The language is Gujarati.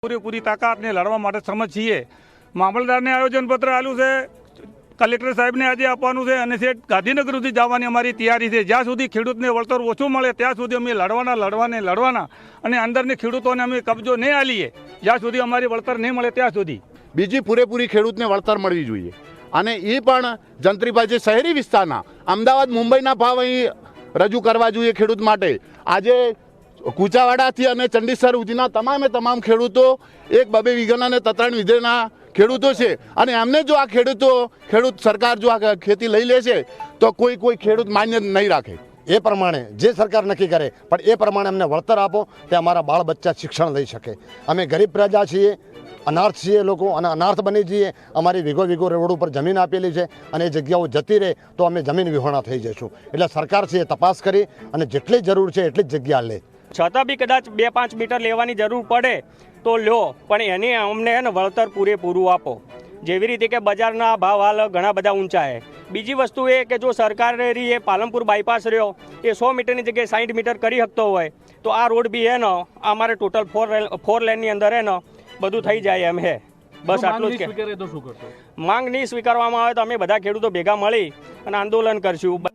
પૂરેપૂરી તાકાતને લડવા માટે સમજ છીએ। મામલતદારને આયોજનપત્ર આપ્યું છે, કલેક્ટર સાહેબને આજે આપવાનું છે અને શેઠ ગાંધીનગર સુધી જવાની અમારી તૈયારી છે। જ્યાં સુધી ખેડૂતને વળતર ઓછું મળે ત્યાં સુધી અમે લડવાના અને અંદરની ખેડૂતોને અમે કબજો નહીં આલીએ જ્યાં સુધી અમારી વળતર નહીં મળે ત્યાં સુધી। બીજી પૂરેપૂરી ખેડૂતને વળતર મળવી જોઈએ અને એ પણ જંત્રીભાઈ જે શહેરી વિસ્તારના અમદાવાદ મુંબઈના ભાવ અહીં રજૂ કરવા જોઈએ ખેડૂત માટે। આજે કુચાવાડાથી અને ચંડીસર સુધીના તમામ ખેડૂતો 1-2 વીઘાના અને 3 વીઘાના ખેડૂતો છે અને એમને જો આ ખેડૂત સરકાર જો આ ખેતી લઈ લે છે તો કોઈ ખેડૂત માન્ય નહીં રાખે। એ પ્રમાણે જે સરકાર નક્કી કરે પણ એ પ્રમાણે અમને વળતર આપો કે અમારા બાળ બચ્ચા શિક્ષણ લઈ શકે। અમે ગરીબ પ્રજા છીએ, અનાર્થ છીએ લોકો અને અનાર્થ બની જઈએ। અમારી વીઘો રોડ ઉપર જમીન આપેલી છે અને એ જગ્યાઓ જતી રહે તો અમે જમીન વિહોણા થઈ જઈશું। એટલે સરકાર છે એ તપાસ કરી અને જેટલી જરૂર છે એટલી જ જગ્યા લે। છતાં બી કદાચ 2-5 મીટર લેવાની જરૂર પડે તો લ્યો, પણ એની અમને વળતર પૂરેપૂરું આપો। જેવી રીતે કે બજારના ભાવ હાલ ઘણા બધા ઊંચા છે। બીજી વસ્તુ એ કે જો સરકારે એ પાલનપુર બાયપાસ રહ્યો એ 100 મીટરની જગ્યાએ 60 મીટર કરી શકતો હોય તો આ રોડ બી અમારે ટોટલ 4 લેનની અંદર બધું થઈ જાય એમ છે। બસ આટલું જ કે માંગ નહીં સ્વીકારવામાં આવે તો અમે બધા ખેડૂતો ભેગા મળી અને આંદોલન કરશું।